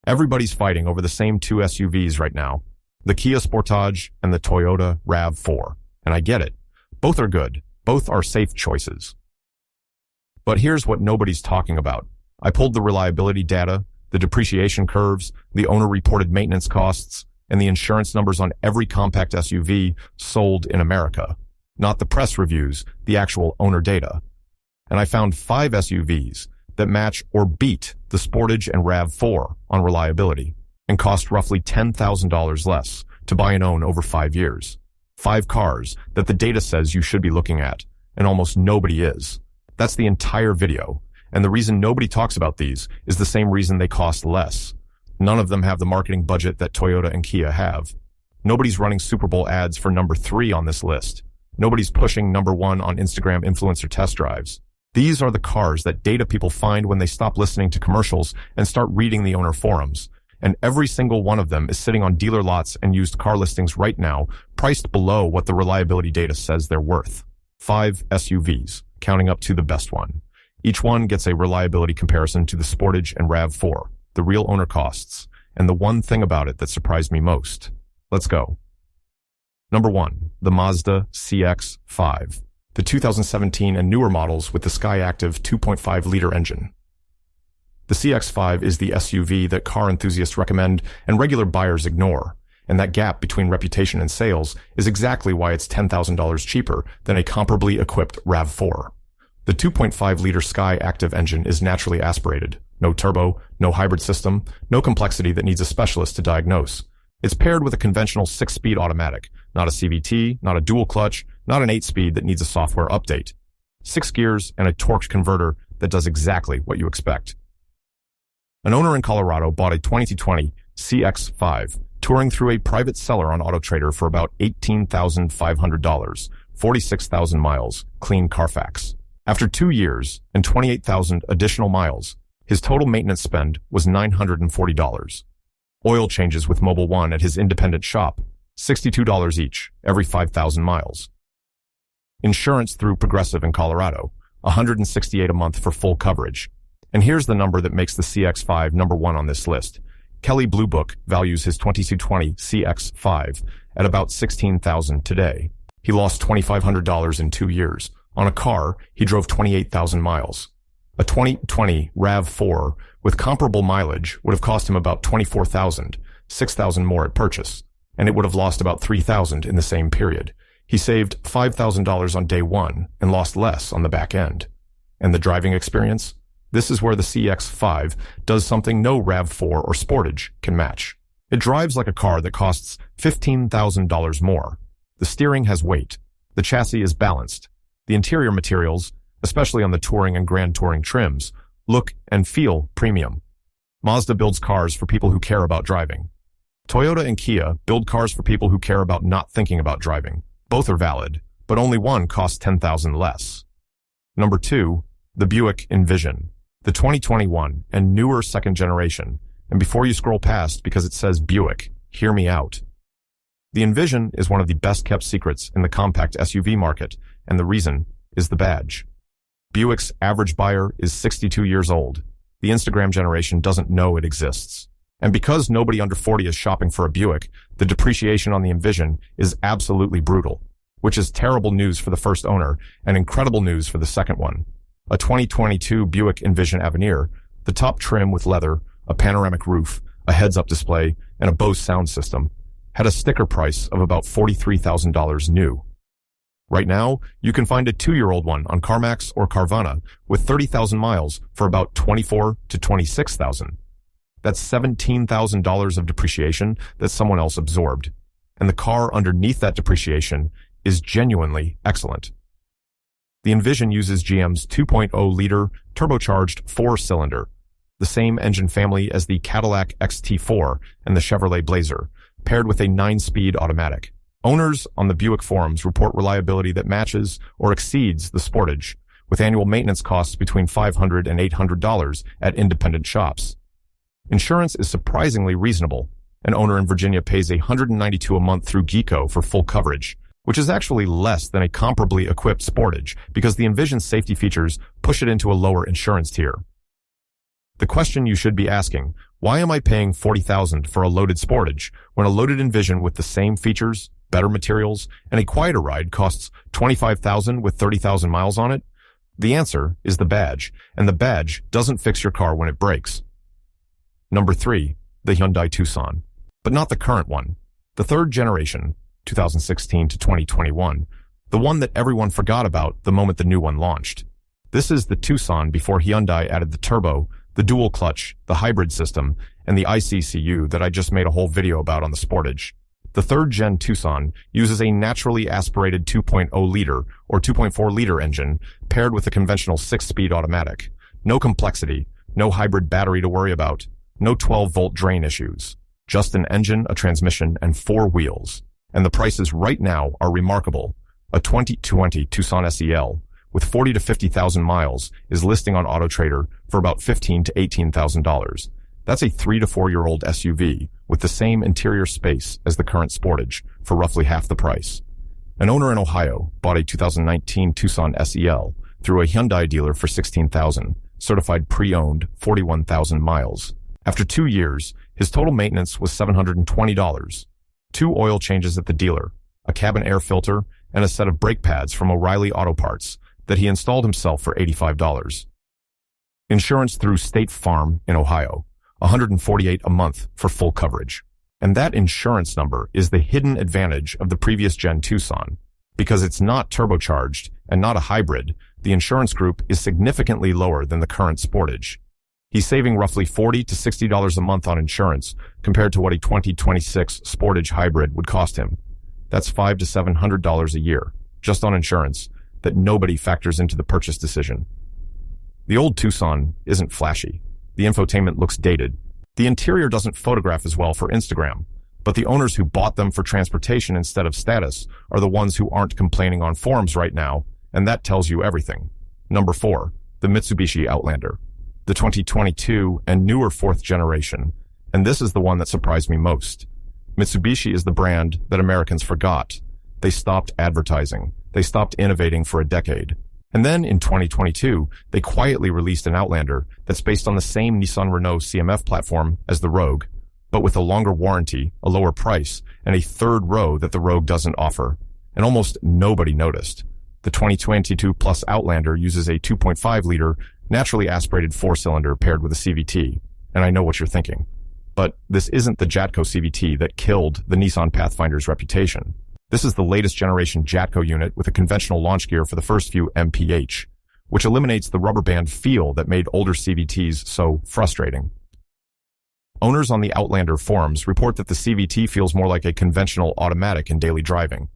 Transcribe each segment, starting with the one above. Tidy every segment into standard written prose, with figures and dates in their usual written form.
Everybody's fighting over the same two SUVs right now, the Kia Sportage and the Toyota RAV4. And I get it. Both are good. Both are safe choices. But here's what nobody's talking about. I pulled the reliability data, the depreciation curves, the owner-reported maintenance costs, and the insurance numbers on every compact SUV sold in America. Not the press reviews, the actual owner data. And I found 5 SUVs that match or beat the Sportage and RAV4 on reliability and cost roughly $10,000 less to buy and own over 5 years. 5 cars that the data says you should be looking at, and almost nobody is. That's the entire video. And the reason nobody talks about these is the same reason they cost less. None of them have the marketing budget that Toyota and Kia have. Nobody's running Super Bowl ads for number 3 on this list. Nobody's pushing number 1 on Instagram influencer test drives. These are the cars that data people find when they stop listening to commercials and start reading the owner forums. And every single one of them is sitting on dealer lots and used car listings right now, priced below what the reliability data says they're worth. 5 SUVs, counting up to the best one. Each one gets a reliability comparison to the Sportage and RAV4, the real owner costs, and the one thing about it that surprised me most. Let's go. Number 1, the Mazda CX-5, the 2017 and newer models with the Skyactiv 2.5-liter engine. The CX-5 is the SUV that car enthusiasts recommend and regular buyers ignore, and that gap between reputation and sales is exactly why it's $10,000 cheaper than a comparably equipped RAV4. The 2.5-liter Skyactiv engine is naturally aspirated. No turbo, no hybrid system, no complexity that needs a specialist to diagnose. It's paired with a conventional 6-speed automatic, not a CVT, not a dual clutch, not an 8-speed that needs a software update. 6 gears and a torque converter that does exactly what you expect. An owner in Colorado bought a 2020 CX-5, touring through a private seller on AutoTrader for about $18,500, 46,000 miles, clean Carfax. After 2 years and 28,000 additional miles, his total maintenance spend was $940. Oil changes with Mobil 1 at his independent shop, $62 each, every 5,000 miles. Insurance through Progressive in Colorado, $168 a month for full coverage. And here's the number that makes the CX-5 number 1 on this list. Kelley Blue Book values his 2220 CX-5 at about $16,000 today. He lost $2,500 in 2 years. On a car, he drove 28,000 miles. A 2020 RAV4 with comparable mileage would have cost him about $24,000, $6,000 more at purchase, and it would have lost about $3,000 in the same period. He saved $5,000 on day 1 and lost less on the back end. And the driving experience? This is where the CX-5 does something no RAV4 or Sportage can match. It drives like a car that costs $15,000 more. The steering has weight. The chassis is balanced. The interior materials, especially on the touring and grand touring trims, look and feel premium. Mazda builds cars for people who care about driving. Toyota and Kia build cars for people who care about not thinking about driving. Both are valid, but only one costs $10,000 less. Number 2, the Buick Envision, the 2021 and newer second generation. And before you scroll past because it says Buick, hear me out. The Envision is one of the best-kept secrets in the compact SUV market, and the reason is the badge. Buick's average buyer is 62 years old. The Instagram generation doesn't know it exists. And because nobody under 40 is shopping for a Buick, the depreciation on the Envision is absolutely brutal, which is terrible news for the first owner and incredible news for the second one. A 2022 Buick Envision Avenir, the top trim with leather, a panoramic roof, a heads-up display, and a Bose sound system, had a sticker price of about $43,000 new. Right now, you can find a 2-year-old one on CarMax or Carvana with 30,000 miles for about $24,000 to $26,000. That's $17,000 of depreciation that someone else absorbed. And the car underneath that depreciation is genuinely excellent. The Envision uses GM's 2.0-liter turbocharged 4-cylinder, the same engine family as the Cadillac XT4 and the Chevrolet Blazer, paired with a 9-speed automatic. Owners on the Buick forums report reliability that matches or exceeds the Sportage, with annual maintenance costs between $500 and $800 at independent shops. Insurance is surprisingly reasonable. An owner in Virginia pays $192 a month through GEICO for full coverage, which is actually less than a comparably equipped Sportage because the Envision's safety features push it into a lower insurance tier. The question you should be asking, Why am I paying $40,000 for a loaded Sportage when a loaded Envision with the same features, better materials, and a quieter ride costs $25,000 with 30,000 miles on it? The answer is the badge, and the badge doesn't fix your car when it breaks. Number 3, the Hyundai Tucson. But not the current one. The third generation, 2016 to 2021, the one that everyone forgot about the moment the new one launched. This is the Tucson before Hyundai added the turbo, the dual clutch, the hybrid system, and the ICCU that I just made a whole video about on the Sportage. The third-gen Tucson uses a naturally aspirated 2.0-liter or 2.4-liter engine paired with a conventional 6-speed automatic. No complexity, no hybrid battery to worry about, no 12-volt drain issues. Just an engine, a transmission, and 4 wheels. And the prices right now are remarkable. A 2020 Tucson SEL with 40 to 50,000 miles is listing on AutoTrader for about $15,000 to $18,000. That's a 3 to 4-year-old SUV with the same interior space as the current Sportage for roughly half the price. An owner in Ohio bought a 2019 Tucson SEL through a Hyundai dealer for $16,000, certified pre-owned, 41,000 miles. After 2 years, his total maintenance was $720. 2 oil changes at the dealer, a cabin air filter, and a set of brake pads from O'Reilly Auto Parts that he installed himself for $85. Insurance through State Farm in Ohio, $148 a month for full coverage. And that insurance number is the hidden advantage of the previous gen Tucson. Because it's not turbocharged and not a hybrid, the insurance group is significantly lower than the current Sportage. He's saving roughly $40 to $60 a month on insurance compared to what a 2026 Sportage hybrid would cost him. That's $500 to $700 a year, just on insurance, that nobody factors into the purchase decision. The old Tucson isn't flashy. The infotainment looks dated. The interior doesn't photograph as well for Instagram, but the owners who bought them for transportation instead of status are the ones who aren't complaining on forums right now, and that tells you everything. Number 4, the Mitsubishi Outlander. The 2022 and newer 4th generation, and this is the one that surprised me most. Mitsubishi is the brand that Americans forgot. They stopped advertising. They stopped innovating for a decade. And then in 2022, they quietly released an Outlander that's based on the same Nissan-Renault CMF platform as the Rogue, but with a longer warranty, a lower price, and a third row that the Rogue doesn't offer. And almost nobody noticed. The 2022 Plus Outlander uses a 2.5-liter, naturally aspirated 4-cylinder paired with a CVT. And I know what you're thinking. But this isn't the Jatco CVT that killed the Nissan Pathfinder's reputation. This is the latest generation Jatco unit with a conventional launch gear for the first few mph, which eliminates the rubber band feel that made older CVTs so frustrating. Owners on the Outlander forums report that the CVT feels more like a conventional automatic in daily driving,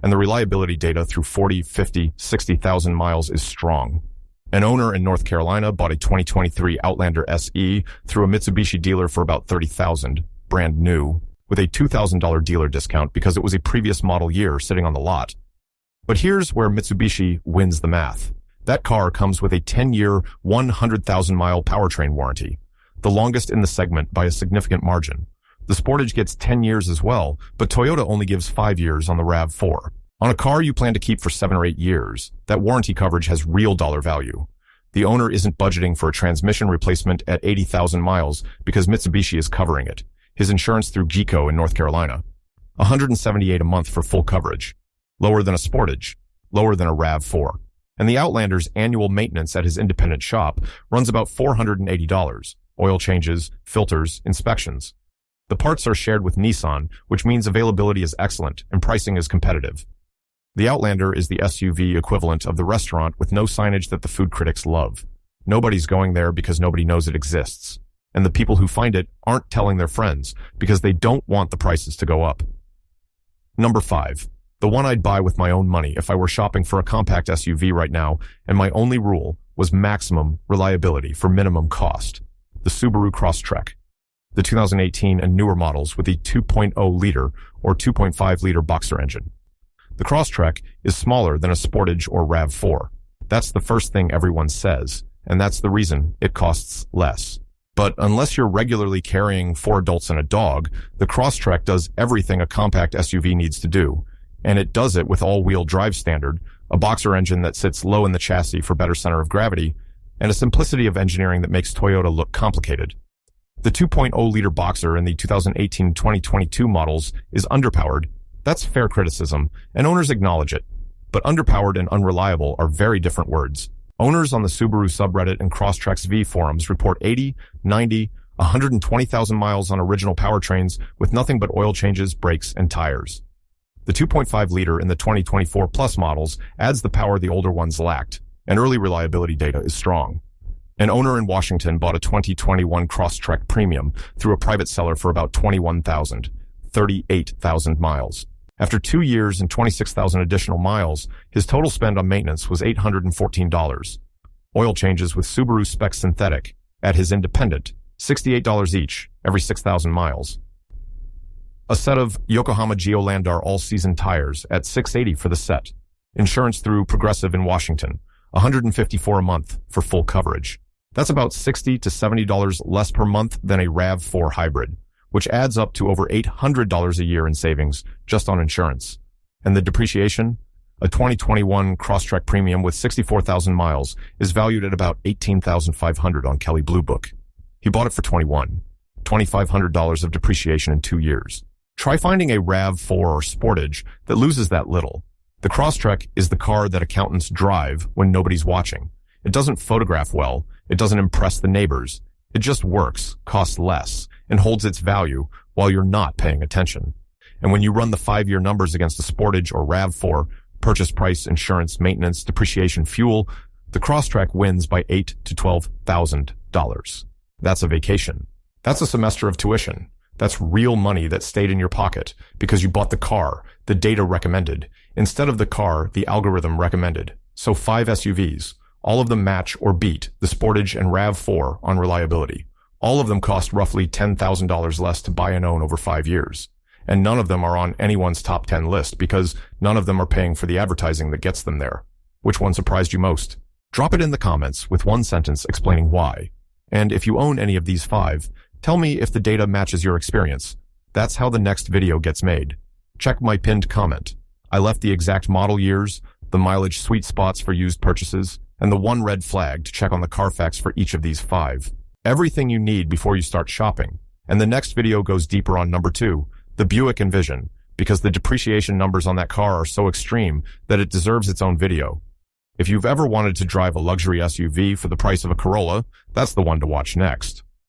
and the reliability data through 40, 50, 60,000 miles is strong. An owner in North Carolina bought a 2023 Outlander SE through a Mitsubishi dealer for about $30,000, brand new, with a $2,000 dealer discount because it was a previous model year sitting on the lot. But here's where Mitsubishi wins the math. That car comes with a 10-year, 100,000-mile powertrain warranty, the longest in the segment by a significant margin. The Sportage gets 10 years as well, but Toyota only gives 5 years on the RAV4. On a car you plan to keep for 7 or 8 years, that warranty coverage has real dollar value. The owner isn't budgeting for a transmission replacement at 80,000 miles because Mitsubishi is covering it. His insurance through GEICO in North Carolina. $178 a month for full coverage. Lower than a Sportage. Lower than a RAV4. And the Outlander's annual maintenance at his independent shop runs about $480. Oil changes, filters, inspections. The parts are shared with Nissan, which means availability is excellent and pricing is competitive. The Outlander is the SUV equivalent of the restaurant with no signage that the food critics love. Nobody's going there because nobody knows it exists. And the people who find it aren't telling their friends because they don't want the prices to go up. Number 5. The one I'd buy with my own money if I were shopping for a compact SUV right now, and my only rule was maximum reliability for minimum cost. The Subaru Crosstrek. The 2018 and newer models with a 2.0-liter or 2.5-liter boxer engine. The Crosstrek is smaller than a Sportage or RAV4. That's the first thing everyone says, and that's the reason it costs less. But unless you're regularly carrying 4 adults and a dog, the Crosstrek does everything a compact SUV needs to do, and it does it with all-wheel drive standard, a boxer engine that sits low in the chassis for better center of gravity, and a simplicity of engineering that makes Toyota look complicated. The 2.0-liter Boxer in the 2018-2022 models is underpowered. That's fair criticism, and owners acknowledge it. But underpowered and unreliable are very different words. Owners on the Subaru subreddit and CrosstrekXV forums report 80, 90, 120,000 miles on original powertrains with nothing but oil changes, brakes, and tires. The 2.5-liter in the 2024 Plus models adds the power the older ones lacked, and early reliability data is strong. An owner in Washington bought a 2021 Crosstrek Premium through a private seller for about $21,000, 38,000 miles. After 2 years and 26,000 additional miles, his total spend on maintenance was $814. Oil changes with Subaru Spec Synthetic at his independent, $68 each, every 6,000 miles. A set of Yokohama Geolandar all-season tires at $680 for the set. Insurance through Progressive in Washington, $154 a month for full coverage. That's about $60 to $70 less per month than a RAV4 hybrid, which adds up to over $800 a year in savings just on insurance. And the depreciation? A 2021 Crosstrek Premium with 64,000 miles is valued at about $18,500 on Kelley Blue Book. He bought it for $2,500 of depreciation in 2 years. Try finding a RAV4 or Sportage that loses that little. The Crosstrek is the car that accountants drive when nobody's watching. It doesn't photograph well. It doesn't impress the neighbors. It just works, costs less, and holds its value while you're not paying attention. And when you run the 5-year numbers against a Sportage or RAV4, purchase price, insurance, maintenance, depreciation, fuel, the Crosstrek wins by $8,000 to $12,000. That's a vacation. That's a semester of tuition. That's real money that stayed in your pocket because you bought the car the data recommended instead of the car the algorithm recommended. So 5 SUVs. All of them match or beat the Sportage and RAV4 on reliability. All of them cost roughly $10,000 less to buy and own over 5 years. And none of them are on anyone's top 10 list because none of them are paying for the advertising that gets them there. Which one surprised you most? Drop it in the comments with one sentence explaining why. And if you own any of these 5, tell me if the data matches your experience. That's how the next video gets made. Check my pinned comment. I left the exact model years, the mileage sweet spots for used purchases, and the one red flag to check on the Carfax for each of these 5. Everything you need before you start shopping. And the next video goes deeper on number 2, the Buick Envision, because the depreciation numbers on that car are so extreme that it deserves its own video. If you've ever wanted to drive a luxury SUV for the price of a Corolla, that's the one to watch next.